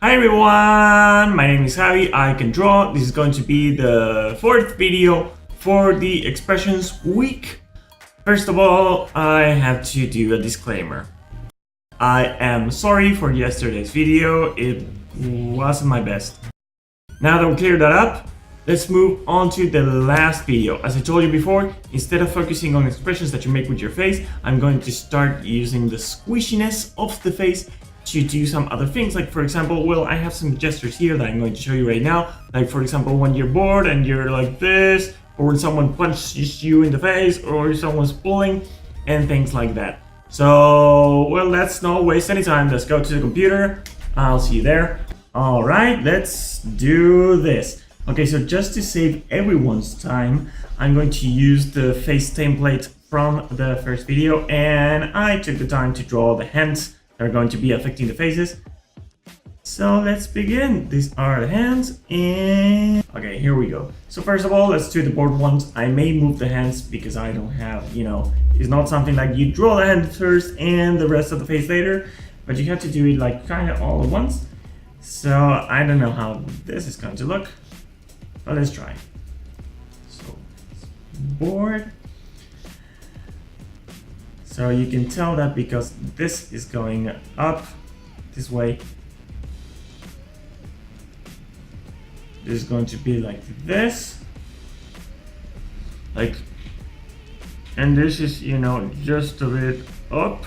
Hi everyone, my name is Javi, I can draw. This is going to be the fourth video for the expressions week. First of all, I have to do a disclaimer. I am sorry for yesterday's video, it wasn't my best. Now that we cleared that up, let's move on to the last video. As I told you before, instead of focusing on expressions that you make with your face, I'm going to start using the squishiness of the face to do some other things. Like for example, well, I have some gestures here that I'm going to show you right now. Like for example, when you're bored and you're like this, or when someone punches you in the face, or someone's pulling, and things like that. So, well, let's not waste any time. Let's go to the computer. I'll see you there. All right, let's do this. Okay, so just to save everyone's time, I'm going to use the face template from the first video, and I took the time to draw the hands that are going to be affecting the faces. So let's begin. These are the hands, and okay, here we go. So first of all, let's do the board ones. I may move the hands because I don't have, it's not something like you draw the hand first and the rest of the face later, but you have to do it like kind of all at once. So I don't know how this is going to look, but let's try. So board. So you can tell that because this is going up this way. This is going to be like this. And this is, just a bit up.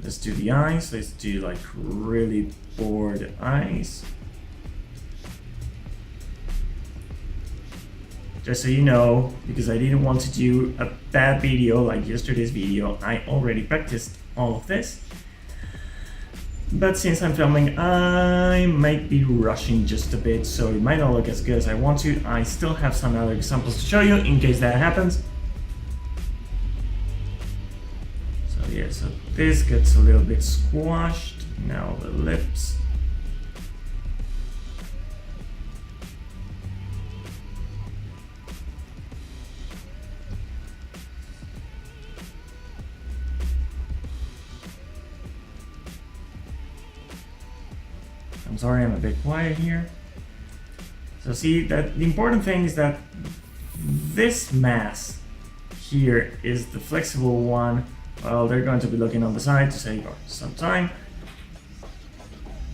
Let's do the eyes. Let's do like really bored eyes. Just so you know, because I didn't want to do a bad video like yesterday's video, I already practiced all of this. But since I'm filming, I might be rushing just a bit, so it might not look as good as I want to. I still have some other examples to show you in case that happens. So yeah, so this gets a little bit squashed. Now the lips. I'm sorry, I'm a bit quiet here. So see that the important thing is that this mass here is the flexible one. Well, they're going to be looking on the side to save some time.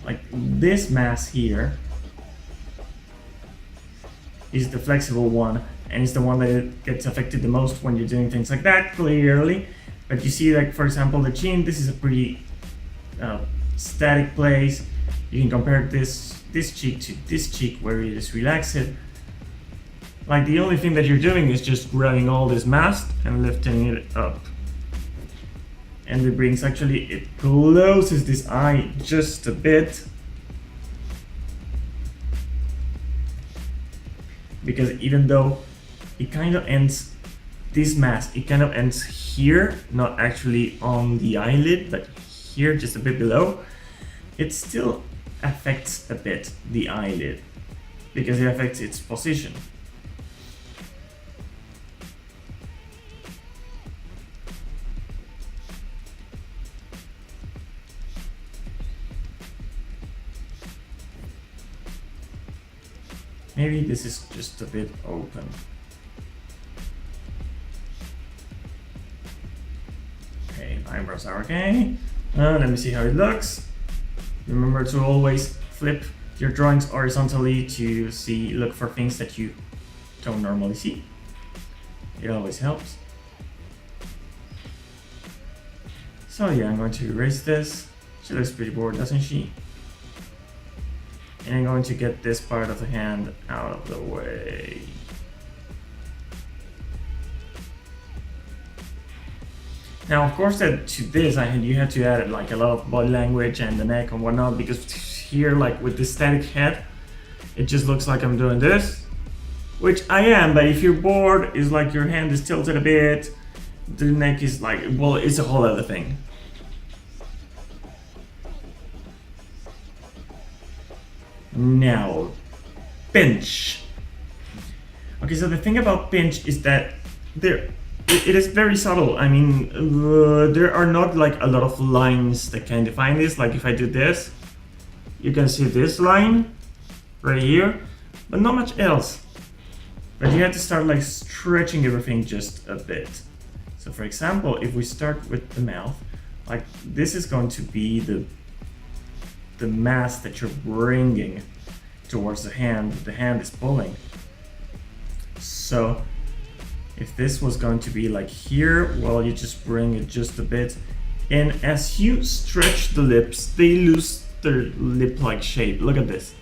Like this mass here is the flexible one, and it's the one that gets affected the most when you're doing things like that, clearly. But you see, like for example, the chin, this is a pretty static place. You can compare this cheek to this cheek where it is relaxed. Like the only thing that you're doing is just grabbing all this mass and lifting it up. And it brings, actually, it closes this eye just a bit. Because even though it kind of ends, this mask, it kind of ends here, not actually on the eyelid, but here just a bit below, it still affects a bit the eyelid because it affects its position. Maybe this is just a bit open. Okay, eyebrows are okay. Let me see how it looks. Remember to always flip your drawings horizontally to look for things that you don't normally see. It always helps. So yeah, I'm going to erase this. She looks pretty bored, doesn't she? And I'm going to get this part of the hand out of the way. Now, of course, that to this, you have to add like a lot of body language and the neck and whatnot, because here, like with the static head, it just looks like I'm doing this, which I am. But if you're bored, it's like your hand is tilted a bit, the neck is like, well, it's a whole other thing. Now, pinch. Okay, so the thing about pinch is that there it is very subtle. I mean, there are not like a lot of lines that can define this. Like if I do this, you can see this line right here, but not much else. But you have to start like stretching everything just a bit. So for example, if we start with the mouth, like this is going to be the mass that you're bringing towards the hand is pulling. So if this was going to be like here, well, you just bring it just a bit, and as you stretch the lips, they lose their lip-like shape. Look at this.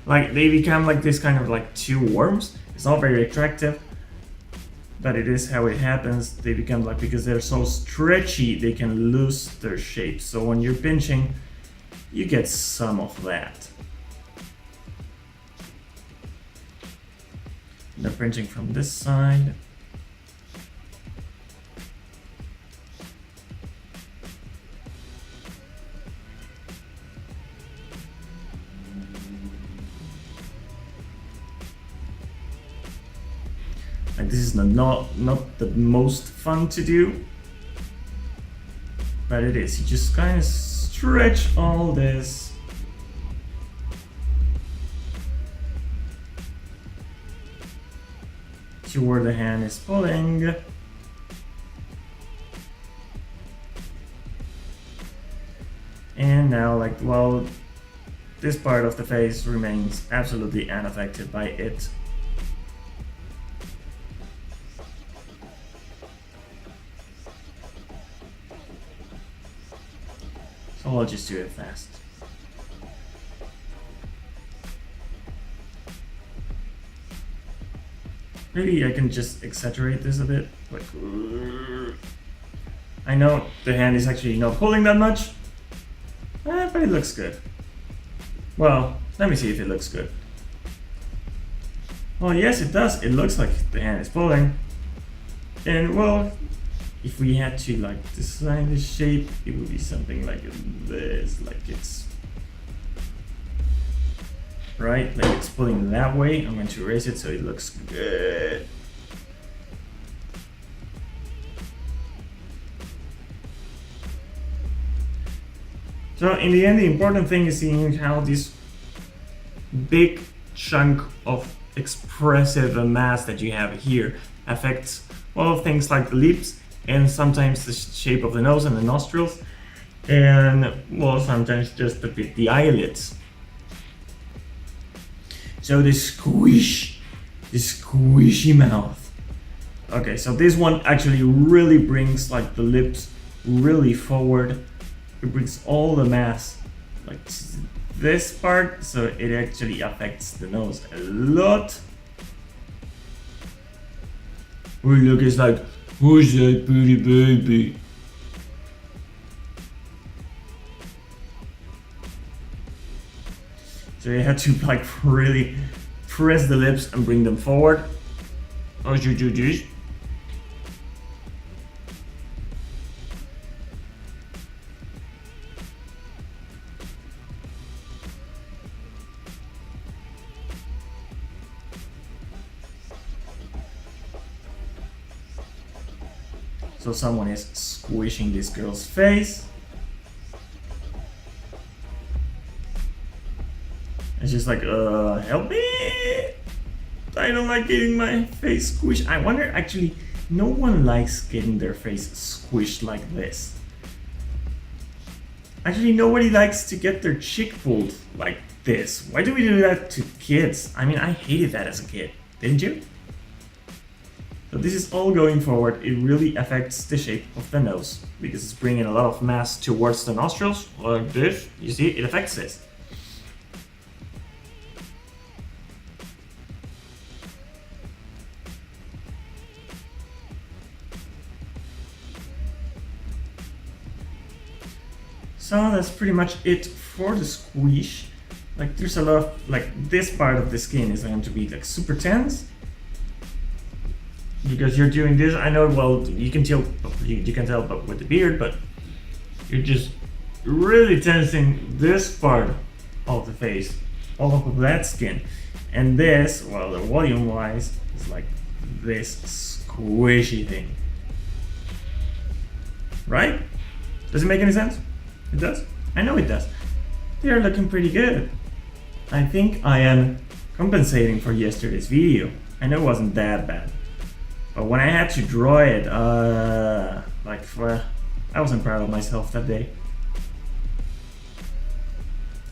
Like they become like this kind of like two worms. It's not very attractive, but it is how it happens. They become like, because they're so stretchy, they can lose their shape. So when you're pinching, you get some of that. They're pinching from this side. Like this is not the most fun to do, but it is. You just kind of stretch all this. To where the hand is pulling. And now, like, well, this part of the face remains absolutely unaffected by it. So I'll just do it fast. Maybe I can just exaggerate this a bit. Like, I know the hand is actually not pulling that much, but it looks good. Well, let me see if it looks good. Well, yes, it does. It looks like the hand is pulling. And well, if we had to like design the shape, it would be something like this, like it's right, like it's pulling that way. I'm going to erase it so it looks good. So in the end, the important thing is seeing how this big chunk of expressive mass that you have here affects, well, things like the lips and sometimes the shape of the nose and the nostrils, and well, sometimes just a bit the eyelids. So the squishy mouth. Okay, so this one actually really brings like the lips really forward. It brings all the mass like this part, so it actually affects the nose a lot. Oh look, it's like, who's that pretty baby? So you had to like really press the lips and bring them forward. As you do this. So someone is squishing this girl's face. It's just like, help me! I don't like getting my face squished. I wonder, actually, no one likes getting their face squished like this. Actually, nobody likes to get their cheek pulled like this. Why do we do that to kids? I mean, I hated that as a kid. Didn't you? So this is all going forward. It really affects the shape of the nose because it's bringing a lot of mass towards the nostrils like this. You see, it affects this. So that's pretty much it for the squish. Like there's a lot of, like this part of the skin is going to be like super tense. Because you're doing this, I know, well, you can tell, but with the beard, but you're just really tensing this part of the face, all of that skin. And this, well, the volume-wise, is like this squishy thing. Right? Does it make any sense? It does? I know it does. They're looking pretty good. I think I am compensating for yesterday's video. I know it wasn't that bad. But when I had to draw it, I wasn't proud of myself that day.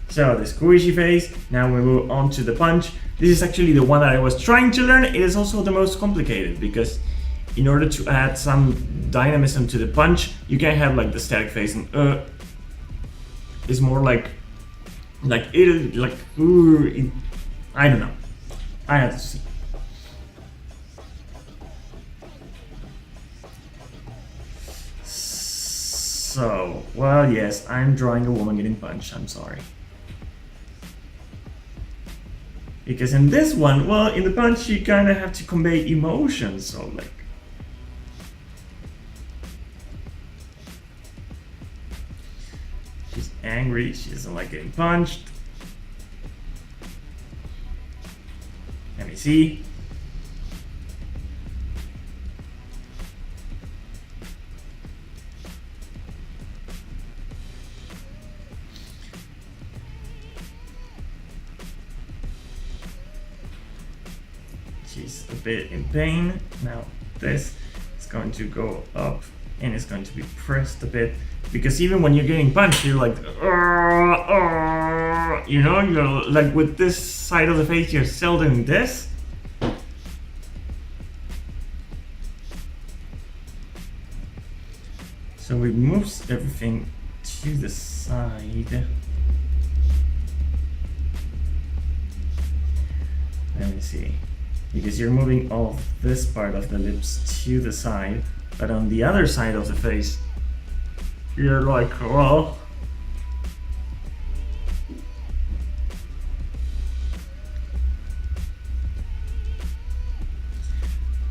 So the squishy face, now we move on to the punch. This is actually the one that I was trying to learn. It is also the most complicated because in order to add some dynamism to the punch, you can't have like the static face and it's more like I don't know. I have to see. So, well, yes, I'm drawing a woman getting punched. I'm sorry. Because in this one, well, in the punch, you kind of have to convey emotion. So, like, she's angry. She doesn't like getting punched. Let me see. She's a bit in pain. Now this is going to go up and it's going to be pressed a bit because even when you're getting punched, you're like, you know, you're like with this side of the face, you're seldom this. So it moves everything to the side. Let me see. Because you're moving all of this part of the lips to the side, but on the other side of the face, you're like, well,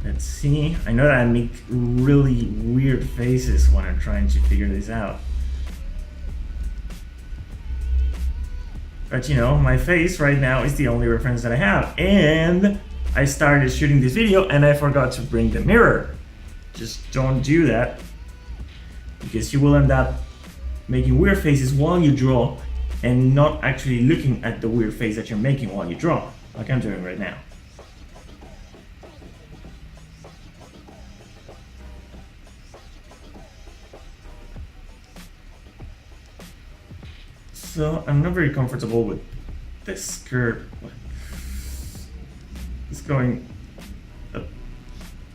let's see. I know that I make really weird faces when I'm trying to figure this out. But you know, my face right now is the only reference that I have. And I started shooting this video and I forgot to bring the mirror. Just don't do that, because you will end up making weird faces while you draw and not actually looking at the weird face that you're making while you draw, like I'm doing right now. So I'm not very comfortable with this skirt. It's going a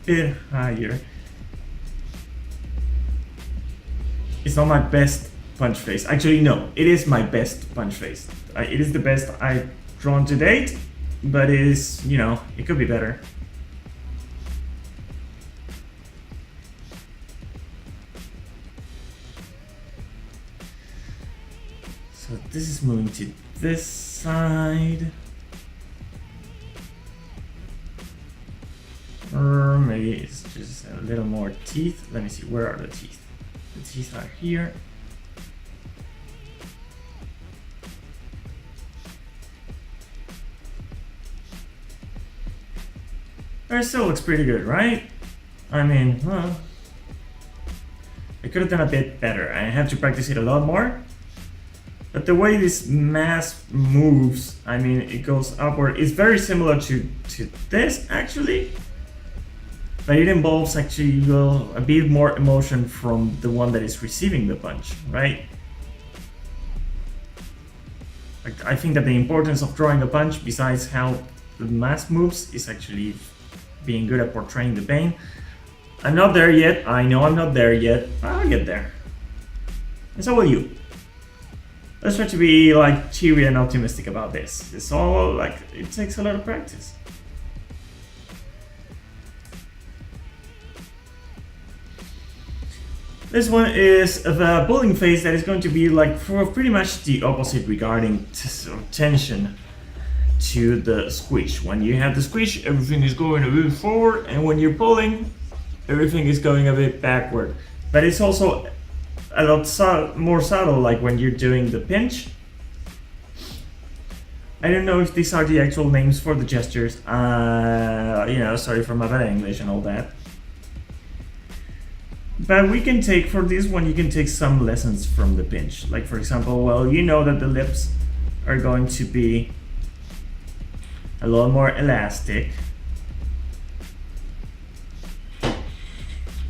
bit higher. It's not my best punch face. Actually, no, it is my best punch face. It is the best I've drawn to date, but it is, you know, it could be better. So this is moving to this side. Or maybe it's just a little more teeth. Let me see, where are the teeth? The teeth are here. It still looks pretty good, right? I mean, well, I could have done a bit better. I have to practice it a lot more. But the way this mask moves, I mean, it goes upward. It's very similar to this, actually. But it involves actually, well, a bit more emotion from the one that is receiving the punch, right? Like, I think that the importance of drawing a punch, besides how the mask moves, is actually being good at portraying the pain. I'm not there yet. I know I'm not there yet. I'll get there. And so will you. Let's try to be like cheery and optimistic about this. It's all like, it takes a lot of practice. This one is the pulling face that is going to be like for pretty much the opposite regarding tension to the squish. When you have the squish, everything is going a bit forward, and when you're pulling, everything is going a bit backward. But it's also a lot more subtle, like when you're doing the pinch. I don't know if these are the actual names for the gestures. Sorry for my bad English and all that. But we can take, for this one, you can take some lessons from the pinch. Like, for example, well, you know that the lips are going to be a lot more elastic.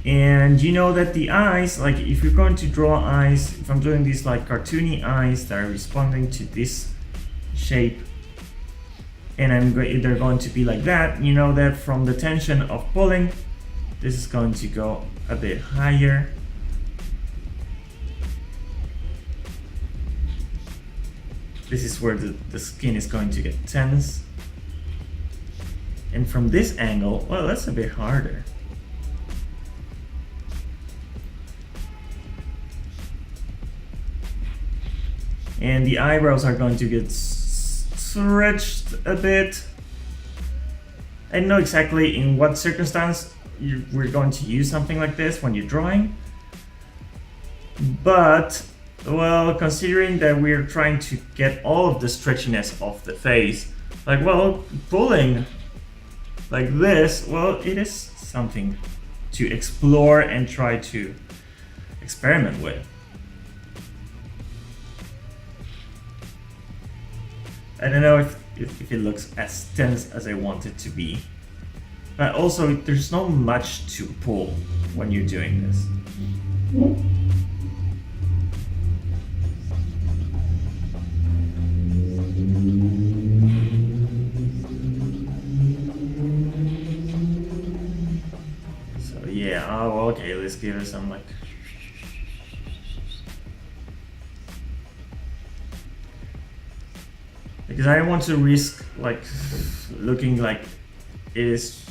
And you know that the eyes, like if you're going to draw eyes, if I'm doing these like cartoony eyes that are responding to this shape, and they're going to be like that, you know that from the tension of pulling, this is going to go a bit higher. This is where the skin is going to get tense. And from this angle, well, that's a bit harder. And the eyebrows are going to get stretched a bit. I don't know exactly in what circumstance we're going to use something like this when you're drawing. But, well, considering that we're trying to get all of the stretchiness off the face, like, well, pulling like this, well, it is something to explore and try to experiment with. I don't know if it looks as tense as I want it to be. But also, there's not much to pull when you're doing this. So yeah, oh, okay, let's give it some like... Because I don't want to risk like looking like it is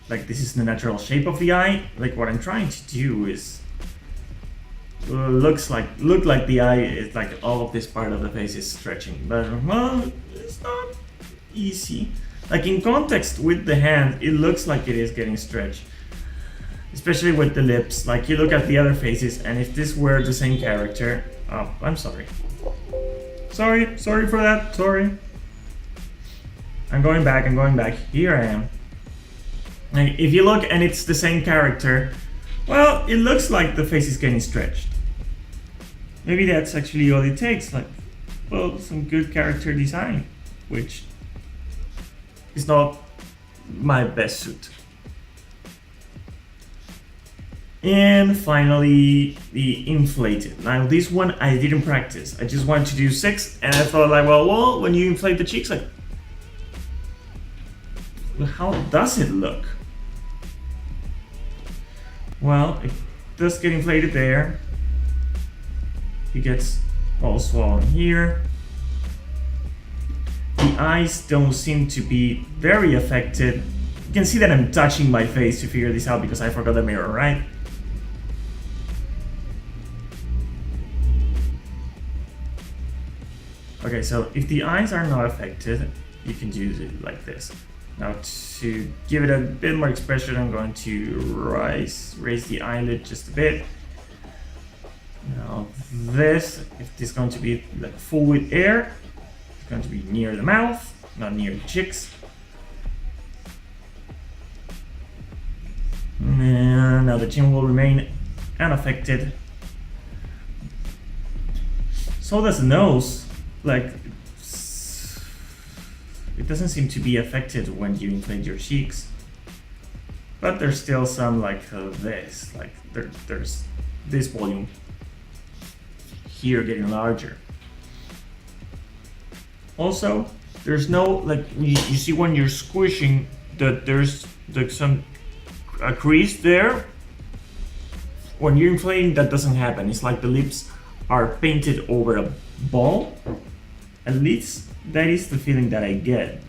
like this is the natural shape of the eye. Like what I'm trying to do is look like the eye is like all of this part of the face is stretching, but well, it's not easy. Like in context with the hand, it looks like it is getting stretched, especially with the lips. Like you look at the other faces, and if this were the same character, oh, I'm sorry. Sorry for that, sorry. I'm going back, here I am. Like, if you look and it's the same character, well, it looks like the face is getting stretched. Maybe that's actually all it takes, like, well, some good character design, which is not my best suit. And finally, the inflated. Now this one I didn't practice. I just wanted to do 6, and I thought like, well, when you inflate the cheeks, like, how does it look? Well, it does get inflated there. It gets all swollen here. The eyes don't seem to be very affected. You can see that I'm touching my face to figure this out because I forgot the mirror, right? Okay, so if the eyes are not affected, you can use it like this. Now to give it a bit more expression, I'm going to raise the eyelid just a bit. Now this, if this is going to be like full with air, it's going to be near the mouth, not near the cheeks. And now the chin will remain unaffected. So does the nose. Like, it doesn't seem to be affected when you inflate your cheeks, but there's still some like this, like there's this volume here getting larger. Also, there's no, like, you see when you're squishing that there's like a crease there. When you're inflating, that doesn't happen. It's like the lips are painted over a ball. At least that is the feeling that I get.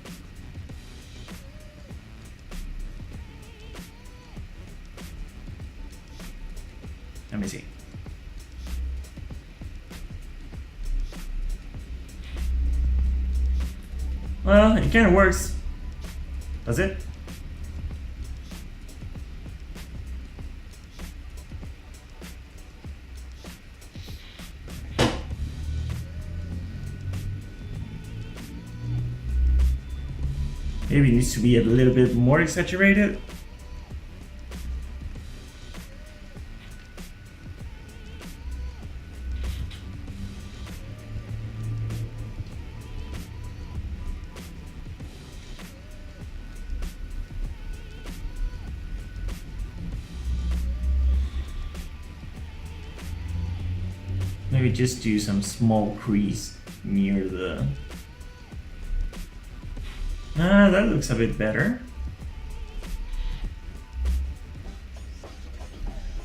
Let me see. Well, it kind of works. Does it? Maybe it needs to be a little bit more exaggerated. Maybe just do some small crease near the... that looks a bit better.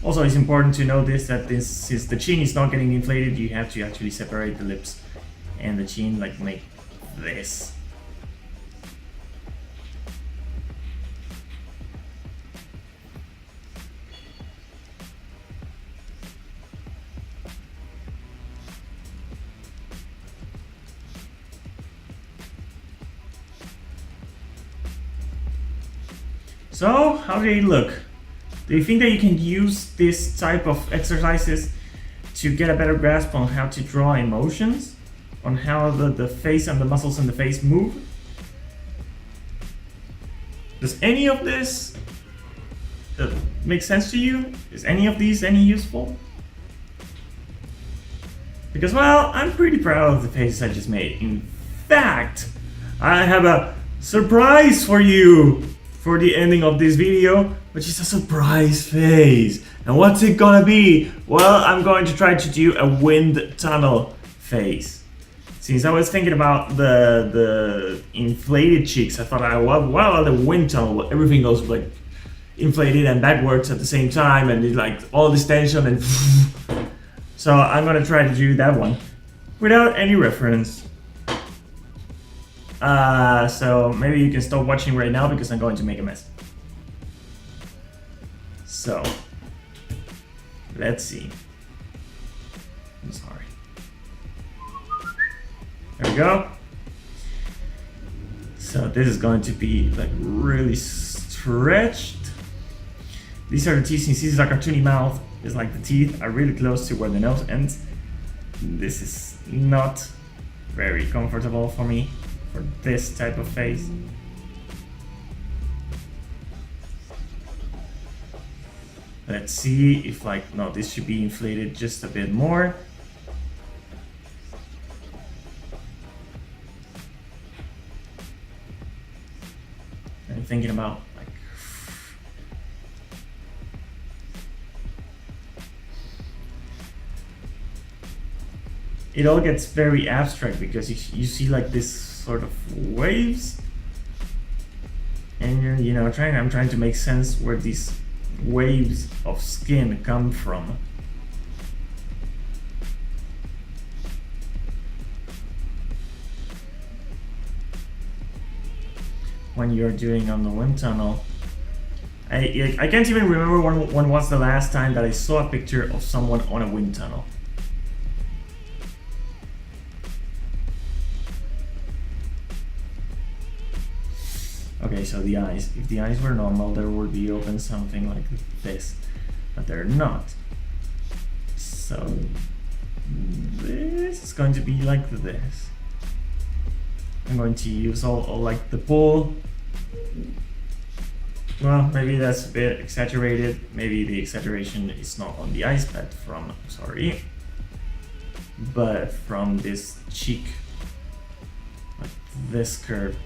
Also, it's important to notice that since the chin is not getting inflated, you have to actually separate the lips and the chin, like make this. So, how do they look? Do you think that you can use this type of exercises to get a better grasp on how to draw emotions? On how the face and the muscles in the face move? Does any of this make sense to you? Is any of these any useful? Because, well, I'm pretty proud of the faces I just made. In fact, I have a surprise for you for the ending of this video, which is a surprise face. And what's it gonna be? Well, I'm going to try to do a wind tunnel face. Since I was thinking about the inflated cheeks, I thought, well, the wind tunnel, everything goes like inflated and backwards at the same time, and it's like all this tension and so I'm gonna try to do that one without any reference. So maybe you can stop watching right now because I'm going to make a mess. So, let's see. I'm sorry. There we go. So this is going to be like really stretched. These are the teeth. Since this is a cartoony mouth, it's like the teeth are really close to where the nose ends. This is not very comfortable for me. For this type of face. Let's see if no, this should be inflated just a bit more. I'm thinking about it all gets very abstract because you see like this sort of waves, and I'm trying to make sense where these waves of skin come from. When you're doing on the wind tunnel, I can't even remember when was the last time that I saw a picture of someone on a wind tunnel. Okay, so the eyes. If the eyes were normal, there would be open something like this, but they're not. So this is going to be like this. I'm going to use all like the pull. Well, maybe that's a bit exaggerated. Maybe the exaggeration is not on the eyes, but from this cheek, like this curve.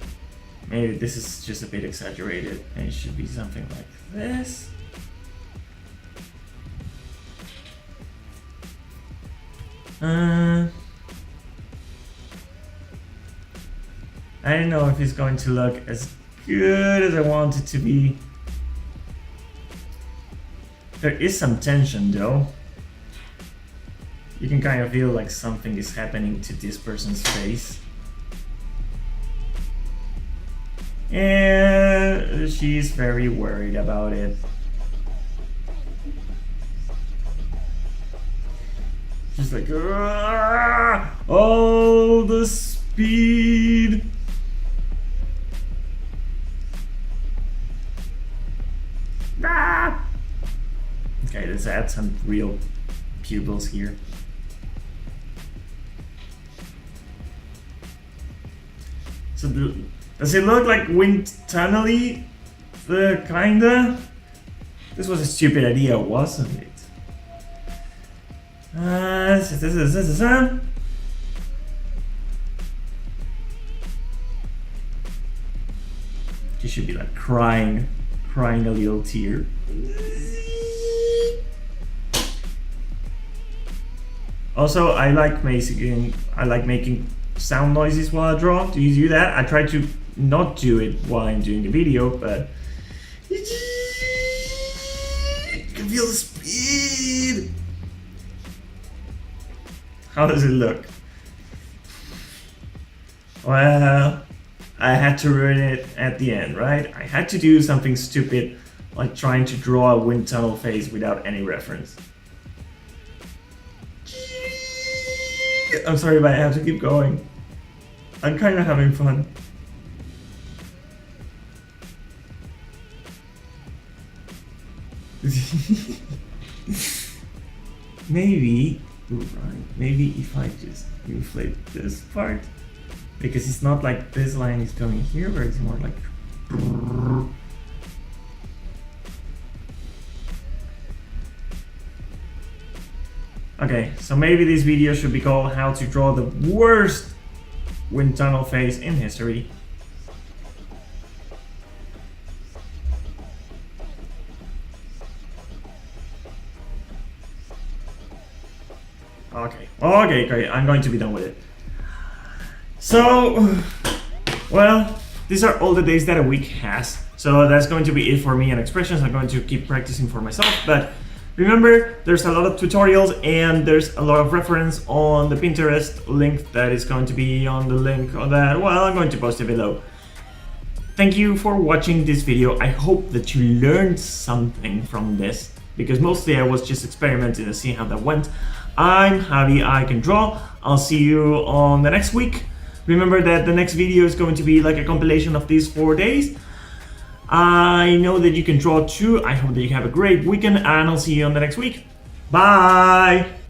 Maybe this is just a bit exaggerated, and it should be something like this. I don't know if it's going to look as good as I want it to be. There is some tension though. You can kind of feel like something is happening to this person's face. And she's very worried about it. She's like, all the speed. Okay, let's add some real pupils here. So Does it look like wind tunnel-y? Kinda? This was a stupid idea, wasn't it? You should be like crying a little tear. Also, I like making sound noises while I draw. Do you do that? I try to not do it while I'm doing the video, but you can feel the speed. How does it look? Well, I had to ruin it at the end, right? I had to do something stupid, like trying to draw a wind tunnel face without any reference. I'm sorry, but I have to keep going. I'm kind of having fun. Maybe, right, maybe if I just inflate this part, because it's not like this line is coming here, but it's more like... Okay, so maybe this video should be called how to draw the worst wind tunnel face in history. Okay, I'm going to be done with it. So, well, these are all the days that a week has. So that's going to be it for me and expressions. I'm going to keep practicing for myself, but remember, there's a lot of tutorials and there's a lot of reference on the Pinterest link that is going to be on the link on that. Well, I'm going to post it below. Thank you for watching this video. I hope that you learned something from this, because mostly I was just experimenting to see how that went. I'm Javi, I Can Draw. I'll see you on the next week. Remember that the next video is going to be like a compilation of these 4 days. I know that you can draw too. I hope that you have a great weekend, and I'll see you on the next week. Bye!